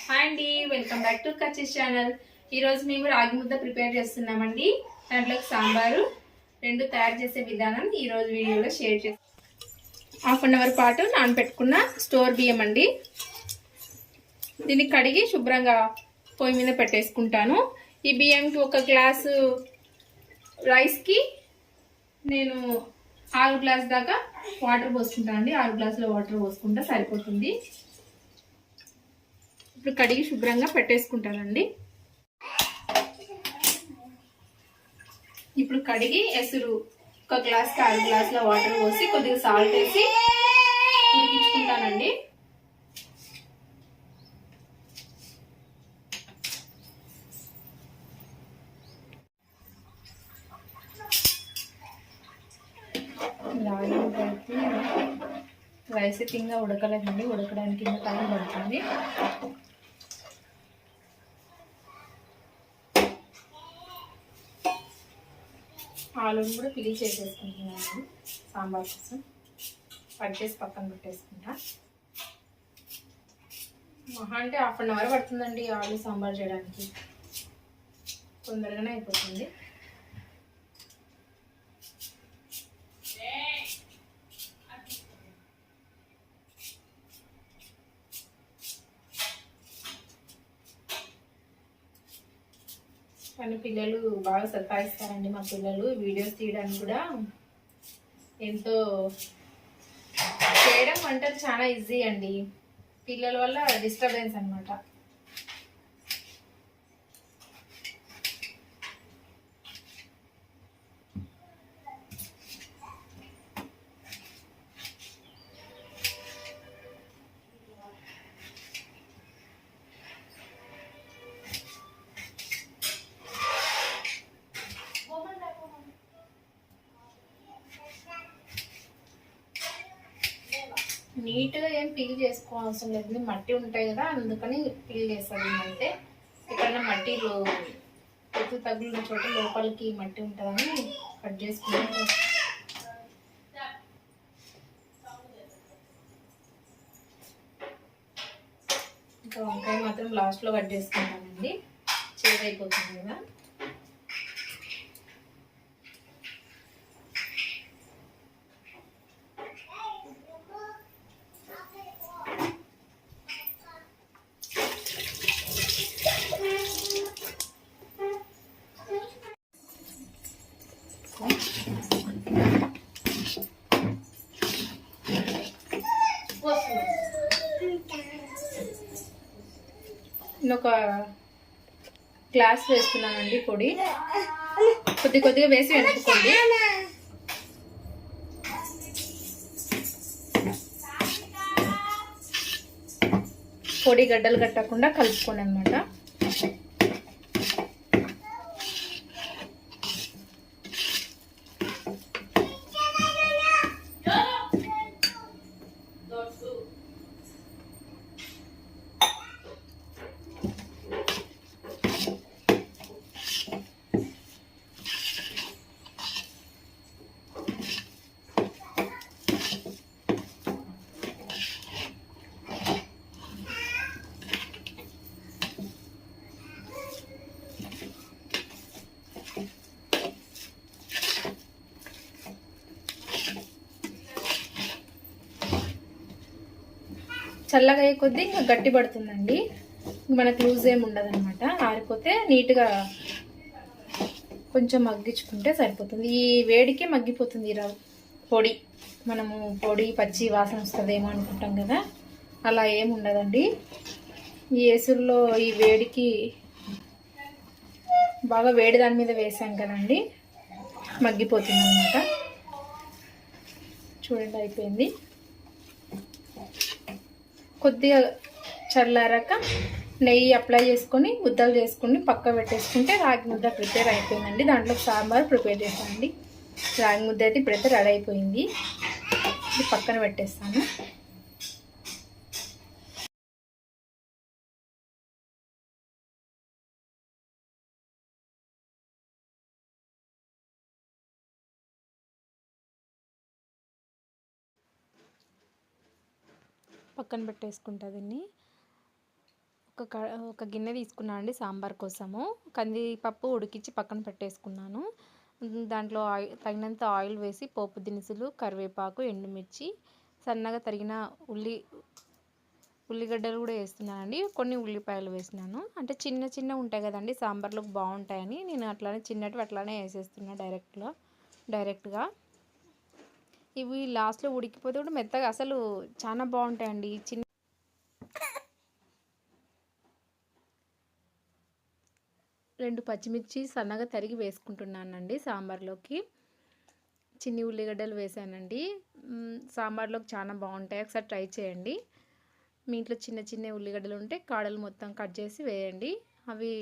Hi అండి, welcome back to కచ్చిస్ channel. ఈరోజు మేము రాగి ముద్ద ప్రిపేర్ చేస్తున్నామండి. దాంట్లోకి సాంబారు రెండు తయారు చేసే విధానం ఈరోజు వీడియోలో షేర్ చేస్తాం. హాఫ్ అన్ అవర్ పాటు నానబెట్టుకున్న స్టోర్ బియ్యం అండి. దీన్ని కడిగి శుభ్రంగా పొయ్యి మీద పెట్టేసుకుంటాను. ఈ బియ్యంకి ఒక గ్లాసు రైస్కి నేను 6 గ్లాస్ దాకా వాటర్ పోసుకుంటాను అండి. 6 గ్లాసుల వాటర్ పోసుకుంటా సరిపోతుంది. ఇప్పుడు కడిగి శుభ్రంగా పెట్టేసుకుంటానండి. ఇప్పుడు కడిగి ఎసురు ఒక గ్లాస్కి 6 గ్లాసుల వాటర్ పోసి కొద్దిగా సాల్ట్ వేసి ఉడికించుకుంటానండి. అయితే రైస్ తింగా ఉడకలేదండి, ఉడకడానికి ఇంకా టైం పడుతుంది. ఆలుని కూడా పిలి చేసేసుకుంటున్నాను సాంబార్ కోసం. కట్ చేసి పక్కన పెట్టేసుకుంటా. మహా అంటే హాఫ్ అన్ అవర్ పడుతుందండి ఆలు సాంబార్ చేయడానికి. తొందరగానే అయిపోతుంది. కానీ పిల్లలు బాగా సతాయిస్తారండి. మా పిల్లలు వీడియోస్ తీయడానికి కూడా ఎంతో చేయడం వంటలు చాలా ఈజీ అండి. పిల్లల వల్ల డిస్టర్బెన్స్ అన్నమాట. నీట్గా ఏం పీల్ చేసుకోవాల్సిన లేదు, మట్టి ఉంటాయి కదా, అందుకని పీల్ చేస్తుంది. అంటే ఎక్కడైనా మట్టిలో పొత్తు తగిలిన చోట లోపలికి మట్టి ఉంటుందని కట్ చేసుకుంటే. ఇంకా వంకాయ మాత్రం లాస్ట్లో కట్ చేసుకుంటానండి, చేదైపోతుంది కదా. ఒక గ్లాస్ వేస్తున్నానండి పొడి. కొద్దిగా వేసి వెనుకోండి. పొడి గడ్డలు కట్టకుండా కలుపుకోండి అన్నమాట. చల్లగా అయ్యే కొద్దీ ఇంకా గట్టి పడుతుందండి. మనకు లూజ్ ఏమి ఉండదు అనమాట. ఆరిపోతే నీట్గా కొంచెం మగ్గించుకుంటే సరిపోతుంది. ఈ వేడికే మగ్గిపోతుంది ఈ పొడి. మనము పొడి పచ్చి వాసన వస్తుందేమో అనుకుంటాం కదా, అలా ఏమి ఉండదండి. ఈ ఏసుల్లో ఈ వేడికి బాగా వేడి దాని మీద వేసాం కదండి, మగ్గిపోతుంది అనమాట. చూడండి అయిపోయింది. కొద్దిగా చల్లారాక నెయ్యి అప్లై చేసుకొని ముద్దలు చేసుకుని పక్క పెట్టేసుకుంటే రాగి ముద్ద ప్రిపేర్ అయిపోయిందండి. దాంట్లో సాంబార్ ప్రిపేర్ చేస్తానండి. రాగి ముద్ద అయితే ఇప్పుడైతే రెడీ అయిపోయింది. ఇది పక్కన పెట్టేస్తాను. పక్కన పెట్టేసుకుంటా దీన్ని. ఒక గిన్నె తీసుకున్నాను అండి సాంబార్ కోసము. కందిపప్పు ఉడికించి పక్కన పెట్టేసుకున్నాను. దాంట్లో తగినంత ఆయిల్ వేసి పోపు దినుసులు, కరివేపాకు, ఎండుమిర్చి, సన్నగా తరిగిన ఉల్లిగడ్డలు కూడా వేస్తున్నానండి. కొన్ని ఉల్లిపాయలు వేసినాను. అంటే చిన్న చిన్న ఉంటాయి కదండి సాంబార్లోకి బాగుంటాయని నేను అట్లానే చిన్నటివి అట్లానే వేసేస్తున్నా డైరెక్ట్గా. ఇవి లాస్ట్లో ఉడికిపోతే కూడా మెత్తగా అసలు చాలా బాగుంటాయండి. 2 పచ్చిమిర్చి సన్నగా తరిగి వేసుకుంటున్నానండి సాంబార్లోకి. చిన్ని ఉల్లిగడ్డలు వేసానండి. సాంబార్లోకి చాలా బాగుంటాయి, ఒకసారి ట్రై చేయండి. మీ ఇంట్లో చిన్న చిన్న ఉల్లిగడ్డలు ఉంటే కాడలు మొత్తం కట్ చేసి వేయండి. అవి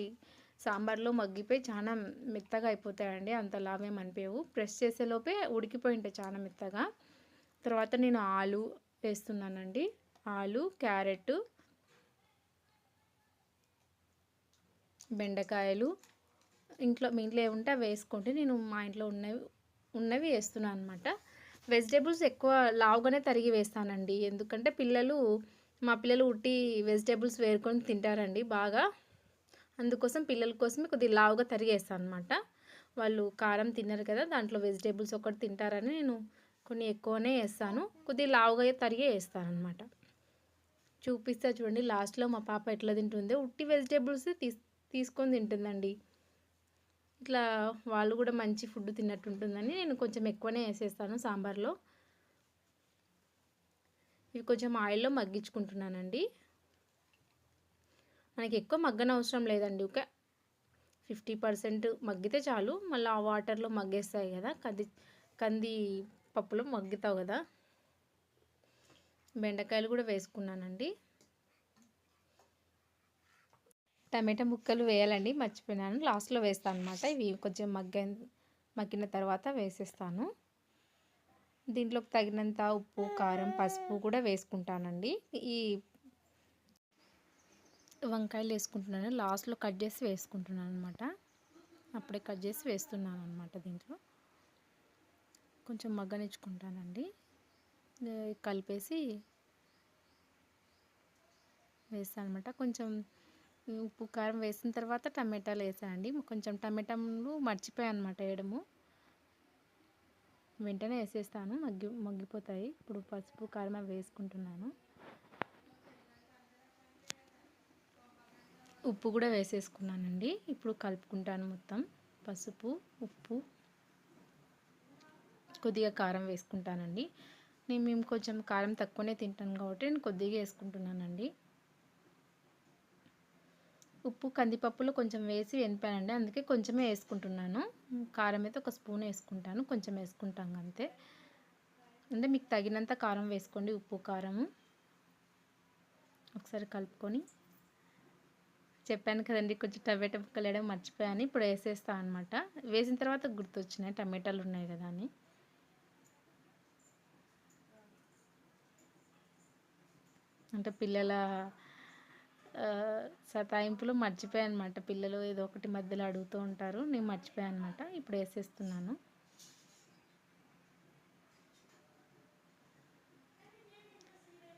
సాంబార్లో మగ్గిపోయి చాలా మెత్తగా అయిపోతాయండి, అంత లాభం అనిపించవు. ప్రెస్ చేసేలోపే ఉడికిపోయి ఉంటాయి చాలా మెత్తగా. తర్వాత నేను ఆలు వేస్తున్నానండి. ఆలు, క్యారెట్, బెండకాయలు మీ ఇంట్లో ఏముంటే అవి వేసుకోండి. నేను మా ఇంట్లో ఉన్నవి వేస్తున్నాను అనమాట. వెజిటేబుల్స్ ఎక్కువ లావుగానే తరిగి వేస్తానండి, ఎందుకంటే మా పిల్లలు ఉట్టి వెజిటేబుల్స్ వేరుకొని తింటారండి బాగా. అందుకోసం పిల్లల కోసమే కొద్దిగా లావుగా తరిగి వేస్తాను అనమాట. వాళ్ళు కారం తినరు కదా, దాంట్లో వెజిటేబుల్స్ ఒకటి తింటారని నేను కొన్ని ఎక్కువనే వేస్తాను, కొద్దిగా లావుగా తరిగే వేస్తాను అనమాట. చూపిస్తా చూడండి లాస్ట్లో మా పాప ఎట్లా తింటుందో. ఉట్టి వెజిటేబుల్స్ తీసుకొని తింటుందండి. ఇట్లా వాళ్ళు కూడా మంచి ఫుడ్ తిన్నట్టు ఉంటుందని నేను కొంచెం ఎక్కువనే వేసేస్తాను సాంబార్లో. ఇవి కొంచెం ఆయిల్లో మగ్గించుకుంటున్నానండి. మనకి ఎక్కువ మగ్గనవసరం లేదండి, ఒక 50% మగ్గితే చాలు. మళ్ళీ ఆ వాటర్లో మగ్గేస్తాయి కదా, కంది పప్పులో మగ్గుతావు కదా. బెండకాయలు కూడా వేసుకున్నానండి. టమాటా ముక్కలు వేయాలండి, మర్చిపోయినాను, లాస్ట్లో వేస్తాను అనమాట. ఇవి కొంచెం మగ్గిన తర్వాత వేసేస్తాను. దీంట్లోకి తగినంత ఉప్పు, కారం, పసుపు కూడా వేసుకుంటానండి. ఈ వంకాయలు వేసుకుంటున్నాను, లాస్ట్లో కట్ చేసి వేసుకుంటున్నాను అనమాట. అప్పుడే కట్ చేసి వేస్తున్నాను అనమాట. దీంట్లో కొంచెం మగ్గనిచ్చుకుంటానండి. కలిపేసి వేస్తాను అనమాట. కొంచెం ఉప్పు, కారం వేసిన తర్వాత టమాటాలు వేసానండి. కొంచెం టమాటాలు మర్చిపోయాను అనమాట వేయడము, వెంటనే వేసేస్తాను, మగ్గిపోతాయి. ఇప్పుడు పసుపు, కారం అవి వేసుకుంటున్నాను. ఉప్పు కూడా వేసేసుకున్నానండి. ఇప్పుడు కలుపుకుంటాను మొత్తం. పసుపు, ఉప్పు, కొద్దిగా కారం వేసుకుంటానండి. మేము కొంచెం కారం తక్కువనే తింటాను కాబట్టి నేను కొద్దిగా వేసుకుంటున్నానండి. ఉప్పు కందిపప్పులో కొంచెం వేసి వెనిపానండి, అందుకే కొంచెమే వేసుకుంటున్నాను. కారం అయితే 1 స్పూన్ వేసుకుంటాను, కొంచెం వేసుకుంటాను అంతే. అంటే మీకు తగినంత కారం వేసుకోండి, ఉప్పు కారము. ఒకసారి కలుపుకొని, చెప్పాను కదండి కొంచెం టమాటా ముక్కలు వేయడం మర్చిపోయాను, ఇప్పుడు వేసేస్తాను అనమాట. వేసిన తర్వాత గుర్తొచ్చినాయి టమాటాలు ఉన్నాయి కదా అని. అంటే పిల్లల సతాయింపులు మర్చిపోయాను అనమాట. పిల్లలు ఏదో ఒకటి మధ్యలో అడుగుతూ ఉంటారు, నేను మర్చిపోయాను అనమాట. ఇప్పుడు వేసేస్తున్నాను.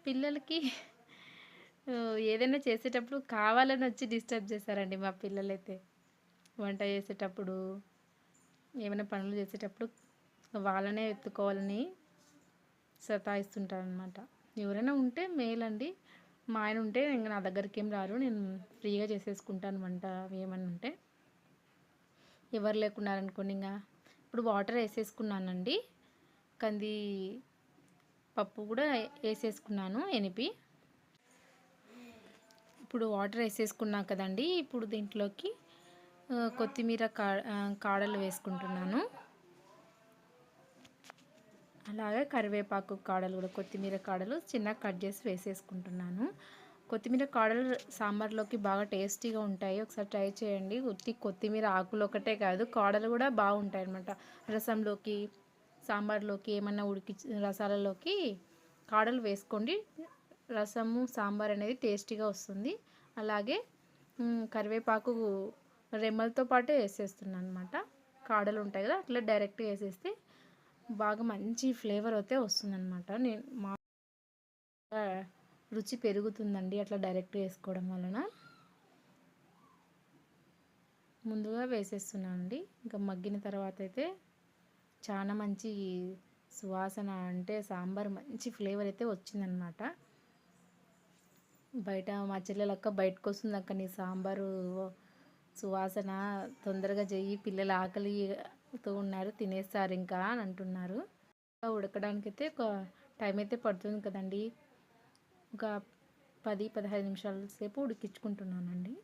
పిల్లలకి ఏదైనా చేసేటప్పుడు కావాలని వచ్చి డిస్టర్బ్ చేస్తారండి మా పిల్లలైతే. వంట చేసేటప్పుడు, ఏమైనా పనులు చేసేటప్పుడు వాళ్ళనే ఎత్తుకోవాలని సతాయిస్తుంటారు అనమాట. ఎవరైనా ఉంటే మేలండి, మా ఆయన ఉంటే ఇంకా నా దగ్గరికి ఏం రారు, నేను ఫ్రీగా చేసేసుకుంటాను వంట ఏమన్నా ఉంటే. ఎవరు లేకున్నారనుకోండి, ఇంకా ఇప్పుడు వాటర్ వేసేసుకున్నానండి. కంది పప్పు కూడా వేసేసుకున్నాను ఎనిపి. ఇప్పుడు వాటర్ వేసేసుకున్నా కదండి. ఇప్పుడు దీంట్లోకి కొత్తిమీర కాడలు వేసుకుంటున్నాను. అలాగే కరివేపాకు కాడలు కూడా, కొత్తిమీర కాడలు చిన్నగా కట్ చేసి వేసేసుకుంటున్నాను. కొత్తిమీర కాడలు సాంబార్లోకి బాగా టేస్టీగా ఉంటాయి, ఒకసారి ట్రై చేయండి. ఉత్తి కొత్తిమీర ఆకులు ఒకటే కాదు, కాడలు కూడా బాగుంటాయి అన్నమాట. రసంలోకి, సాంబార్లోకి, ఏమన్నా రసాలలోకి కాడలు వేసుకోండి. రసము, సాంబార్ అనేది టేస్టీగా వస్తుంది. అలాగే కరివేపాకు రెమ్మలతో పాటు వేసేస్తున్నాను అనమాట. కాడలు ఉంటాయి కదా, అట్లా డైరెక్ట్గా వేసేస్తే బాగా మంచి ఫ్లేవర్ అయితే వస్తుందన్నమాట. మా రుచి పెరుగుతుందండి అట్లా డైరెక్ట్గా వేసుకోవడం వలన. ముందుగా వేసేస్తున్నానండి. ఇంకా మగ్గిన తర్వాత అయితే చాలా మంచి సువాసన, అంటే సాంబార్ మంచి ఫ్లేవర్ అయితే వచ్చిందనమాట. బయట మా చెల్లెలక్క బయటకు వస్తుంది, అక్క నీ సాంబారు సువాసన తొందరగా చెయ్యి, పిల్లలు ఆకలితో ఉన్నారు తినేస్తారు ఇంకా అని అంటున్నారు. ఉడకడానికైతే ఒక టైం అయితే పడుతుంది కదండి. ఒక 10-15 నిమిషాల సేపు ఉడికించుకుంటున్నానండి.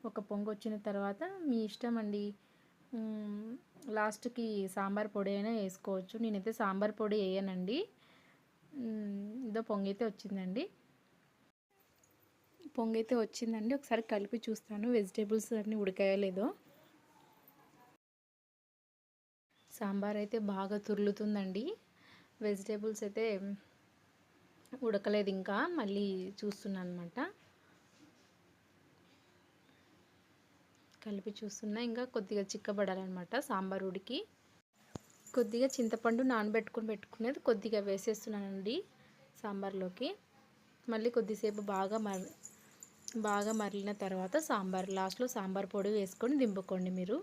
ఒక పొంగు వచ్చిన తర్వాత మీ ఇష్టం అండి. లాస్ట్కి సాంబార్ పొడి అయినా వేసుకోవచ్చు. నేనైతే సాంబార్ పొడి వేయనండి. ఇదో పొంగైతే వచ్చిందండి. ఒకసారి కలిపి చూస్తాను వెజిటేబుల్స్ అన్నీ ఉడికాయో లేదో. సాంబార్ అయితే బాగా తుర్లుతుందండి. వెజిటేబుల్స్ అయితే ఉడకలేదు, ఇంకా మళ్ళీ చూస్తున్నాను అనమాట. కలిపి చూస్తున్నా, ఇంకా కొద్దిగా చిక్కబడాలన్నమాట సాంబార్ ఉడికి. కొద్దిగా చింతపండు నానబెట్టుకుని పెట్టుకునేది కొద్దిగా వేసేస్తున్నానండి సాంబార్లోకి. మళ్ళీ కొద్దిసేపు బాగా మరిలిన తర్వాత లాస్ట్లో సాంబార్ పొడి వేసుకొని దింపుకోండి మీరు.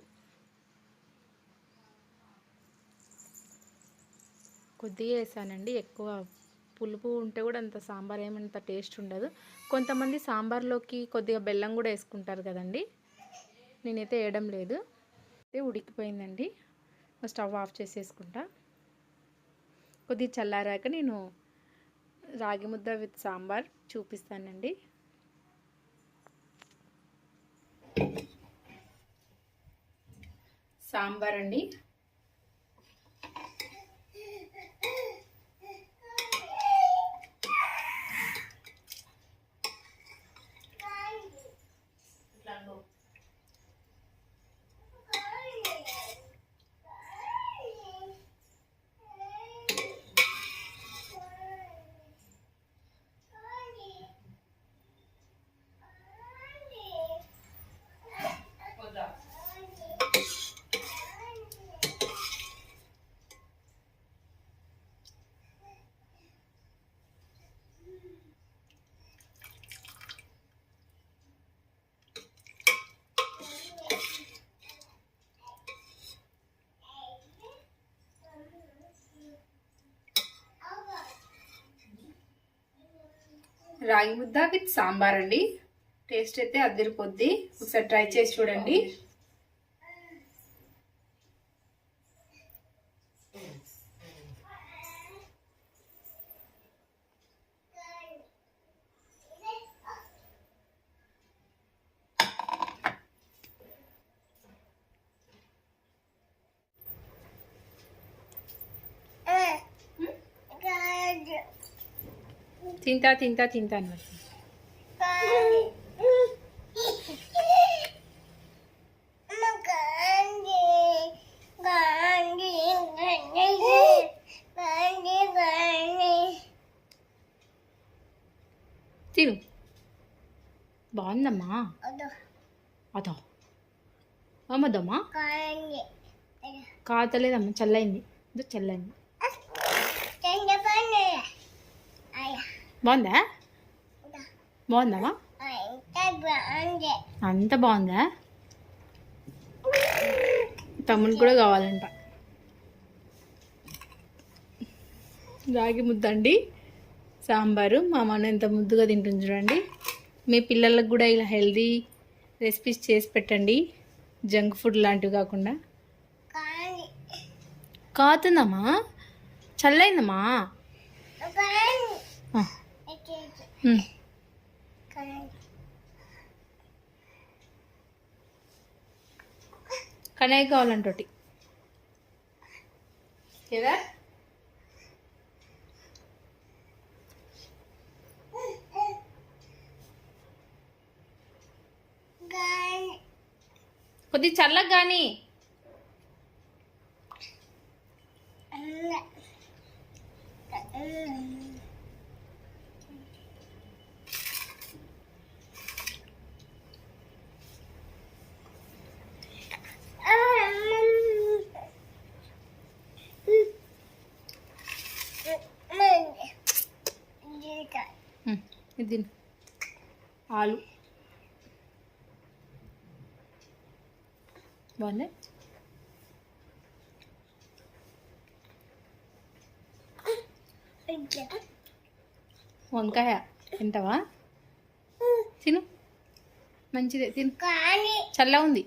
కొద్దిగా వేసానండి, ఎక్కువ పులుపు ఉంటే కూడా అంత సాంబార్ ఏమంత టేస్ట్ ఉండదు. కొంతమంది సాంబార్లోకి కొద్దిగా బెల్లం కూడా వేసుకుంటారు కదండి. నేనైతే వేయడం లేదు. అయితే ఉడికిపోయిందండి. స్టవ్ ఆఫ్ చేసేసుకుంటా. కొద్దిగా చల్లారాక నేను రాగి ముద్ద విత్ సాంబార్ చూపిస్తానండి. సాంబార్ అండి. రాగి ముద్ద విత్ సాంబార్ అండి. టేస్ట్ అయితే అదిరిపోద్ది. ఒకసారి ట్రై చేసి చూడండి. తింటా అన్నమాట. తిను, బాగుందమ్మా. అదో అమ్మదమ్మా, కాతలేదమ్మా, చల్లైంది. చల్లైంది. బాగుందా? బాగుందమ్మా, అంత బాగుందా? తమ్ముడికి కూడా కావాలంట. రాగి ముద్ద అండి, సాంబారు. మా అమ్మ ఎంత ముద్దుగా తింటుంది చూడండి. మీ పిల్లలకు కూడా ఇలా హెల్దీ రెసిపీస్ చేసి పెట్టండి, జంక్ ఫుడ్ లాంటివి కాకుండా. కాతుందమ్మా, చల్లైందమ్మా. కనయ్య కావాలంటోటి కదా. కొద్ది చల్లగా కానీ ఇది ఆలు బాగుంది. వంకాయ తింటావా? తిను, మంచిదే తిను. చల్ల ఉంది,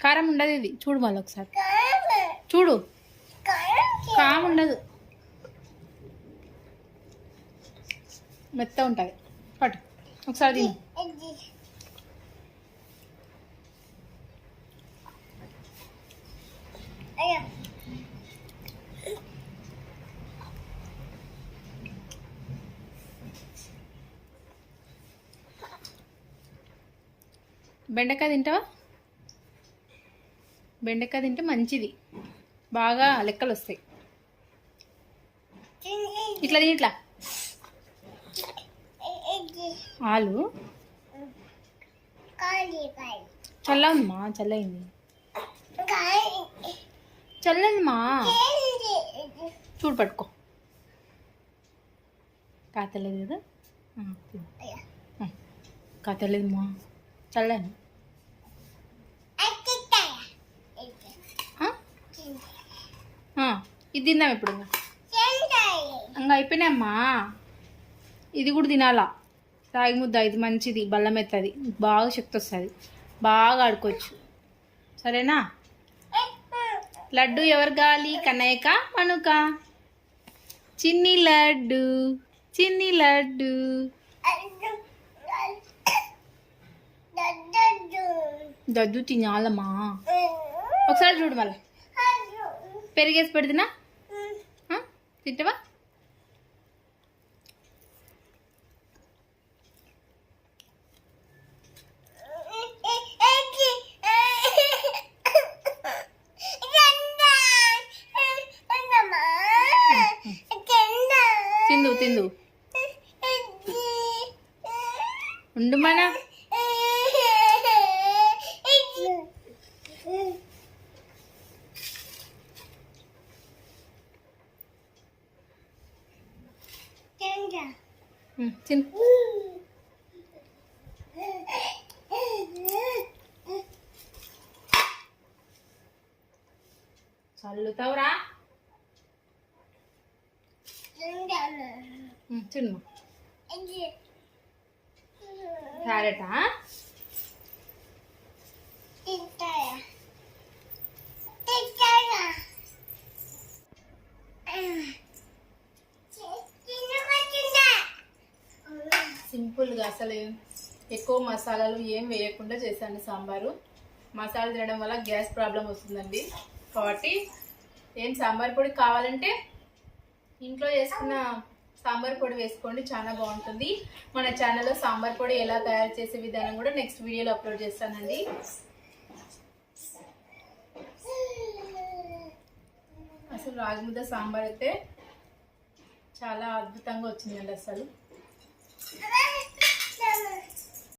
కారం ఉండదు ఇది. చూడు మళ్ళీ ఒకసారి చూడు, కారం ఉండదు, మెత్త ఉంటుంది. పట్టు ఒకసారి తిను. బెండకాయ తింటావా? బెండకాయ తింటే మంచిది, బాగా లెక్కలు వస్తాయి. ఇట్లా తిని ఇట్లా. ఆలు చల్ల ఉందమ్మా, చల్లయింది, చల్లయిందమ్మా. చూడు పట్టుకో, కాతలేదు కదా, కాతలేదమ్మా, చల్లని. ఇది తిందాం ఇప్పుడు. ఇంకా అయిపోయినాయమ్మా, ఇది కూడా తినాలా. రాగి ముద్ద ఇది మంచిది, బల్లం ఎత్తది, బాగా శక్తి వస్తుంది, బాగా ఆడుకోవచ్చు. సరేనా? లడ్డు ఎవరు కావాలి? కన్నయ్యక మనుక? చిన్ని లడ్డు, చిన్ని లడ్డు. దద్దు తినాలమ్మా. ఒకసారి చూడు మళ్ళీ. పెరిగేసి పెడుతున్నా, తింటావా? తిందు తిందు ఉండు మన. తిను. చల్లుతావురా? తిను. క్యారెటా? సింపుల్గా అసలు ఎక్కువ మసాలాలు ఏం వేయకుండా చేశాను సాంబారు. మసాలా తినడం వల్ల గ్యాస్ ప్రాబ్లం వస్తుందండి. కాబట్టి ఏం సాంబార్ పొడి కావాలంటే ఇంట్లో చేసుకున్న సాంబార్ పొడి వేసుకోండి, చాలా బాగుంటుంది. మన ఛానల్లో సాంబార్ పొడి ఎలా తయారు చేసే విధానం కూడా నెక్స్ట్ వీడియోలో అప్లోడ్ చేస్తానండి. అసలు రాగి ముద్ద సాంబార్ అయితే చాలా అద్భుతంగా వచ్చిందండి. అసలు